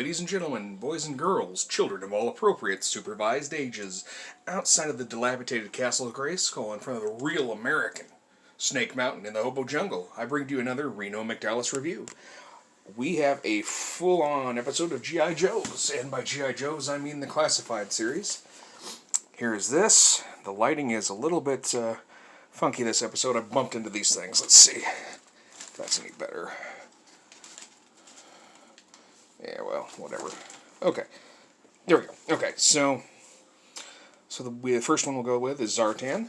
ladies and gentlemen, boys and girls, children of all appropriate supervised ages, outside of the dilapidated Castle of Grayskull in front of the real American Snake Mountain in the Hobo Jungle, I bring to you another Reno McDallas review. We have a full-on episode of G.I. Joes, and by G.I. Joes I mean the Classified series. Here is this. The lighting is a little bit funky this episode. I bumped into these things. Let's see if that's any better. Yeah, well, whatever. Okay, there we go. Okay, so the first one we'll go with is Zartan.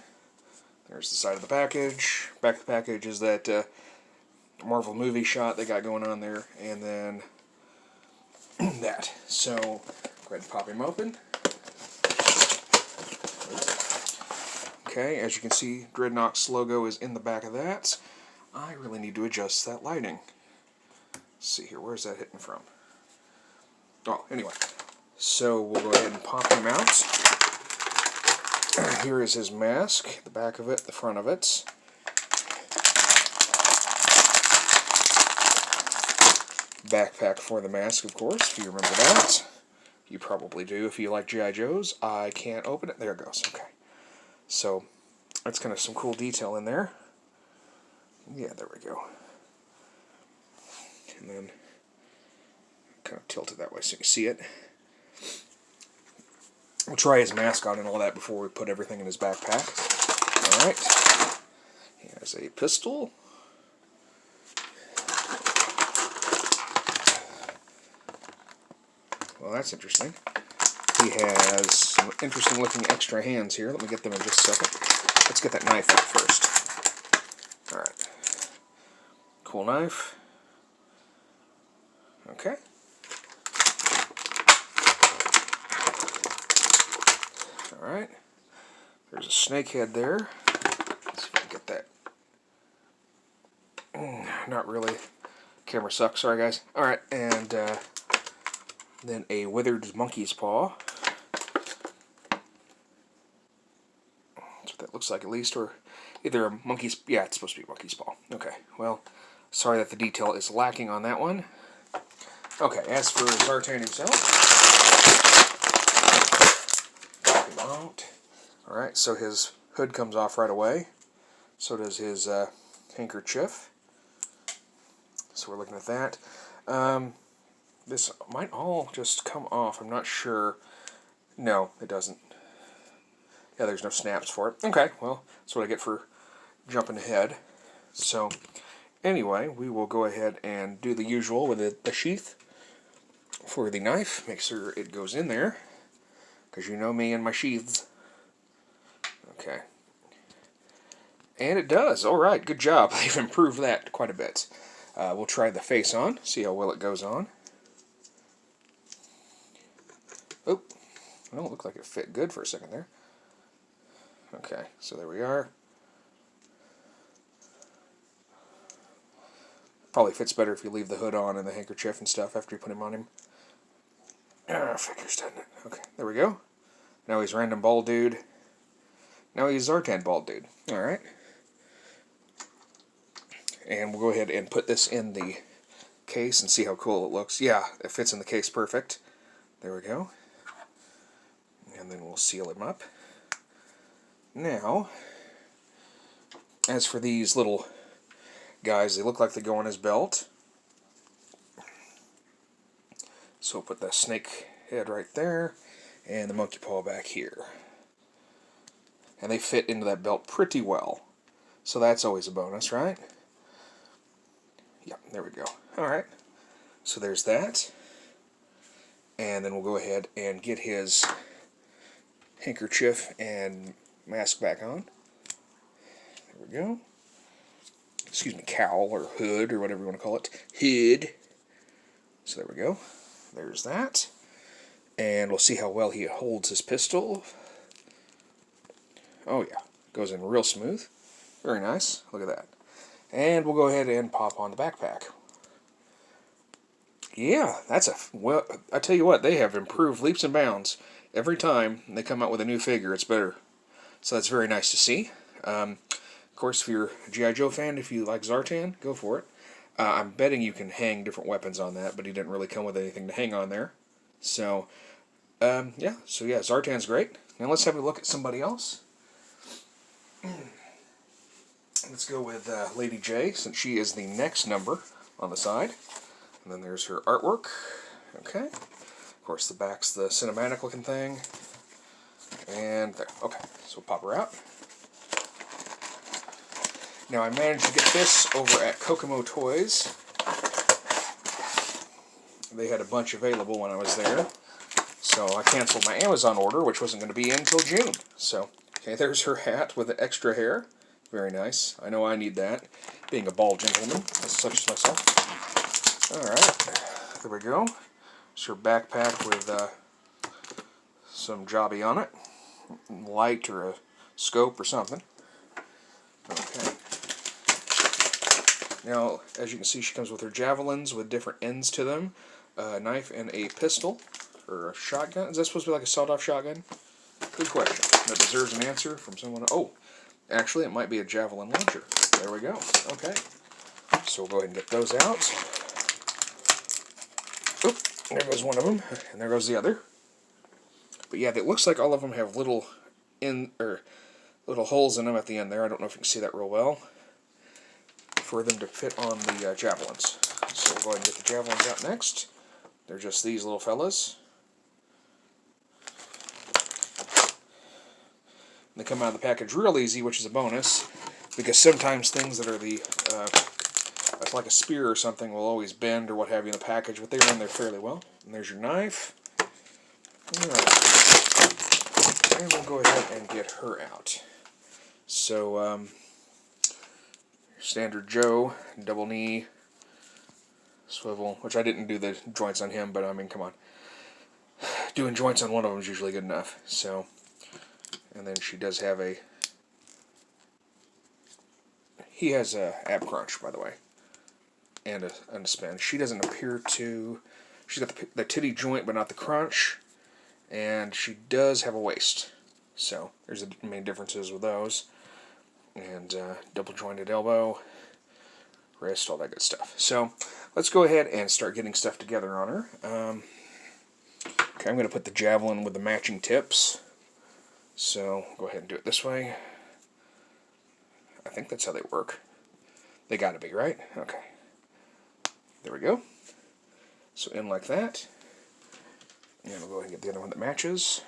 There's the side of the package. Back of the package is that Marvel movie shot they got going on there, and then that. So go ahead and pop him open. Okay, as you can see, Dreadnought's logo is in the back of that. I really need to adjust that lighting. Let's see here, where's that hitting from? Oh, anyway, so we'll go ahead and pop him out. Here is his mask, the back of it, the front of it. Backpack for the mask, of course, if you remember that. You probably do if you like G.I. Joes. I can't open it. There it goes. Okay. So, that's kind of some cool detail in there. Yeah, there we go. And then kind of tilt it that way so you can see it. We'll try his mask on and all that before we put everything in his backpack. Alright. He has a pistol. Well, that's interesting. He has some interesting looking extra hands here. Let me get them in just a second. Let's get that knife out first. Alright. Cool knife. Okay. Alright. There's a snake head there. Let's see if I can get that. Not really. Camera sucks. Sorry, guys. Alright, and then a withered monkey's paw. That's what that looks like, at least. Or either a monkey's... Yeah, it's supposed to be a monkey's paw. Okay. Well, sorry that the detail is lacking on that one. Okay, as for Zartan himself... Alright, so his hood comes off right away. So does his handkerchief. So we're looking at that. This might all just come off. I'm not sure. No, it doesn't. Yeah, there's no snaps for it. Okay, well, that's what I get for jumping ahead. So, anyway, we will go ahead and do the usual with the sheath for the knife. Make sure it goes in there, because you know me and my sheaths. Okay. And it does. Alright, good job. They've improved that quite a bit. We'll try the face on, see how well it goes on. Oh, well, it looked like it fit good for a second there. Okay, so there we are. Probably fits better if you leave the hood on and the handkerchief and stuff after you put him on him. Figures, doesn't it? Okay, there we go. Now he's random bald dude. Now he's Zartan bald dude. Alright. And we'll go ahead and put this in the case and see how cool it looks. Yeah, it fits in the case perfect. There we go. And then we'll seal him up. Now, as for these little guys, they look like they go on his belt. So we'll put the snake head right there, and the monkey paw back here. And they fit into that belt pretty well. So that's always a bonus, right? Yep, there we go. Alright, so there's that. And then we'll go ahead and get his handkerchief and mask back on. There we go. Excuse me, cowl or hood or whatever you want to call it. Hood. So there we go. There's that. And we'll see how well he holds his pistol. Oh yeah, goes in real smooth. Very nice. Look at that. And we'll go ahead and pop on the backpack. Yeah, that's a... Well, I tell you what, they have improved leaps and bounds. Every time they come out with a new figure, it's better. So that's very nice to see. Of course, if you're a G.I. Joe fan, if you like Zartan, go for it. I'm betting you can hang different weapons on that, but he didn't really come with anything to hang on there. So, yeah, Zartan's great. Now let's have a look at somebody else. Let's go with Lady Jaye, since she is the next number on the side. And then there's her artwork. Okay. Of course, the back's the cinematic looking thing. And there. Okay, so we'll pop her out. Now, I managed to get this over at Kokomo Toys. They had a bunch available when I was there. So I canceled my Amazon order, which wasn't going to be in until June. So, okay, there's her hat with the extra hair. Very nice. I know I need that, being a bald gentleman, such as myself. Alright, there we go. It's her backpack with some jobby on it. Light or a scope or something. Okay. Now, as you can see, she comes with her javelins with different ends to them. A knife and a pistol. Or a shotgun. Is that supposed to be like a sawed-off shotgun? Good question. That deserves an answer from someone. Oh, actually, it might be a javelin launcher. There we go. Okay. So we'll go ahead and get those out. Oop, there goes one of them, and there goes the other. But yeah, it looks like all of them have little holes in them at the end there. I don't know if you can see that real well. For them to fit on the javelins. So we'll go ahead and get the javelins out next. They're just these little fellas. They come out of the package real easy, which is a bonus, because sometimes things that are like a spear or something will always bend or what have you in the package, but they run there fairly well. And there's your knife. Alright. And we'll go ahead and get her out. So, standard Joe, double knee, swivel, which I didn't do the joints on him, but I mean, come on. Doing joints on one of them is usually good enough. So, and then she does have he has a ab crunch, by the way, and a spin. She doesn't appear to, she's got the titty joint, but not the crunch, and she does have a waist. So, there's the main differences with those. And double jointed elbow, wrist, all that good stuff. So let's go ahead and start getting stuff together on her. Okay, I'm going to put the javelin with the matching tips. So go ahead and do it this way. I think that's how they work. They got to be, right? Okay. There we go. So in like that. And we'll go ahead and get the other one that matches.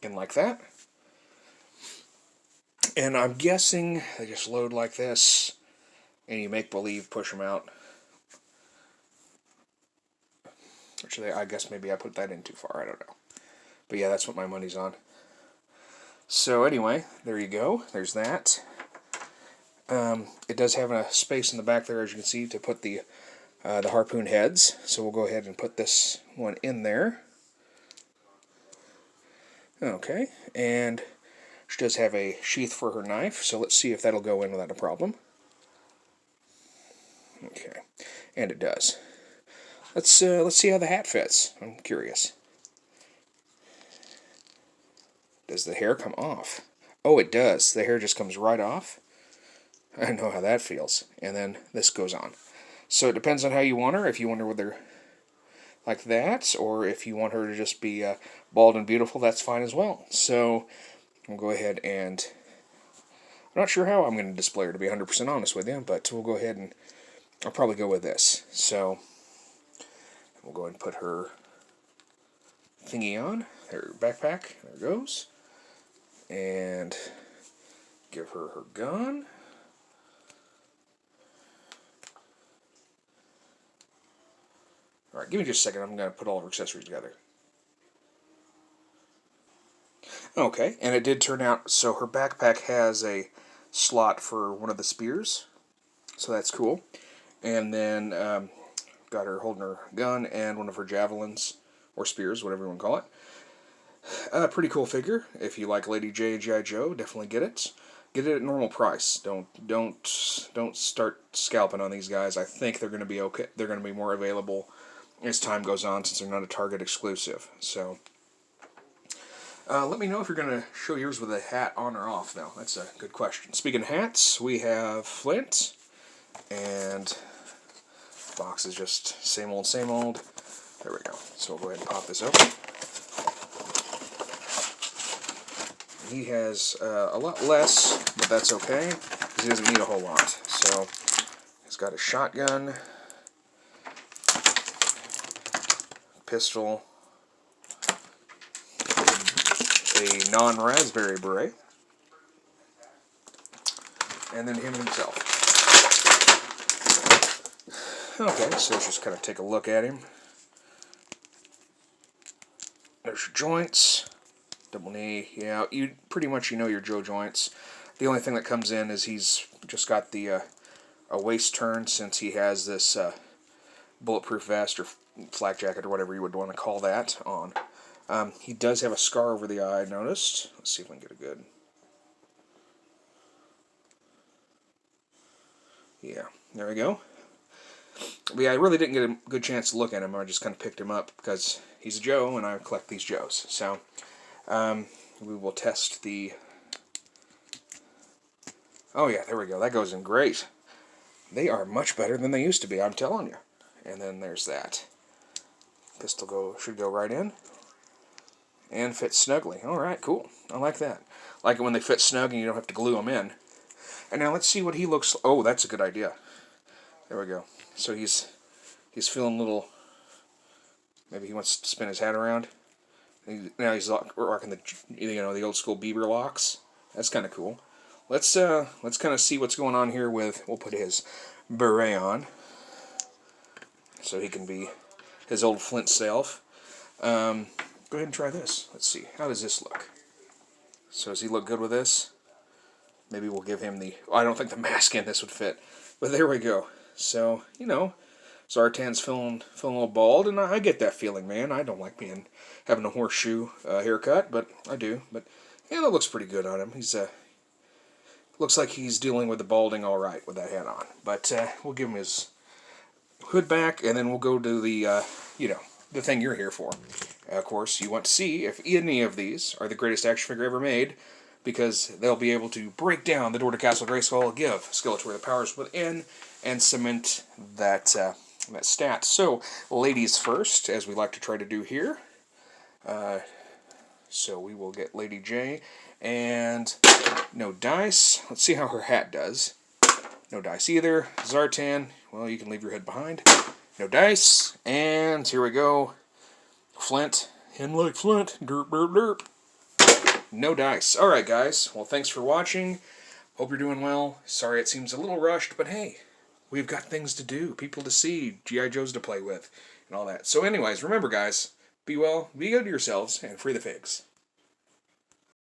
In like that. And I'm guessing they just load like this, and you make believe push them out. Actually, I guess maybe I put that in too far, I don't know. But yeah, that's what my money's on. So anyway, there you go. There's that. It does have a space in the back there, as you can see, to put the harpoon heads. So we'll go ahead and put this one in there. Okay, and she does have a sheath for her knife, so let's see if that'll go in without a problem. Okay, and it does. Let's see how the hat fits. I'm curious. Does the hair come off? Oh, it does. The hair just comes right off. I know how that feels. And then this goes on. So it depends on how you want her. If you want her with her like that, or if you want her to just be bald and beautiful, that's fine as well. So we'll go ahead and, I'm not sure how I'm going to display her, to be 100% honest with you, but we'll go ahead and I'll probably go with this. So we'll go ahead and put her thingy on, her backpack, there it goes, and give her her gun. Alright, give me just a second. I'm going to put all of her accessories together. Okay, and it did turn out, so her backpack has a slot for one of the spears, so that's cool. And then got her holding her gun and one of her javelins, or spears, whatever you want to call it. Pretty cool figure. If you like Lady Jaye and G.I. Joe, definitely get it. Get it at normal price. Don't start scalping on these guys. I think they're going to be okay. They're going to be more available as time goes on, since they're not a Target exclusive. So Let me know if you're going to show yours with a hat on or off, though. That's a good question. Speaking of hats, we have Flint, and box is just same old, same old. There we go. So we'll go ahead and pop this open. He has a lot less, but that's okay, because he doesn't need a whole lot. So he's got a shotgun, pistol, a non-raspberry beret, and then him himself. Okay, so let's just kind of take a look at him. There's your joints. Double knee, yeah, you pretty much know your Joe joints. The only thing that comes in is he's just got the a waist turn, since he has this bulletproof vest or flak jacket or whatever you would want to call that on. He does have a scar over the eye, I noticed. Let's see if we can get a good... Yeah, there we go. But yeah, I really didn't get a good chance to look at him. I just kind of picked him up because he's a Joe and I collect these Joes. So we will test the... Oh yeah, there we go. That goes in great. They are much better than they used to be, I'm telling you. And then there's that. Pistol should go right in. And fit snugly. Alright, cool. I like that. I like it when they fit snug and you don't have to glue them in. And now let's see what he looks... Oh, that's a good idea. There we go. So he's feeling a little... Maybe he wants to spin his hat around. Now he's rocking the old school Bieber locks. That's kind of cool. Let's kind of see what's going on here with... We'll put his beret on, so he can be his old Flint self. Go ahead and try this. Let's see. How does this look? So does he look good with this? Maybe we'll give him the... I don't think the mask in this would fit. But there we go. So, Zartan's feeling a little bald, and I get that feeling, man. I don't like having a horseshoe haircut, but I do. But, yeah, that looks pretty good on him. He's looks like he's dealing with the balding all right with that hat on. But we'll give him his hood back, and then we'll go to the, the thing you're here for. Of course, you want to see if any of these are the greatest action figure ever made, because they'll be able to break down the door to Castle Grayskull, give Skeletor the powers within, and cement that stat. So, ladies first, as we like to try to do here. So we will get Lady Jaye, and no dice. Let's see how her hat does. No dice either. Zartan, well, you can leave your head behind. No dice, and here we go. Flint, him like Flint, derp, derp, derp. No dice. Alright, guys, well, thanks for watching. Hope you're doing well. Sorry it seems a little rushed, but hey, we've got things to do, people to see, G.I. Joes to play with, and all that. So anyways, remember, guys, be well, be good to yourselves, and free the figs.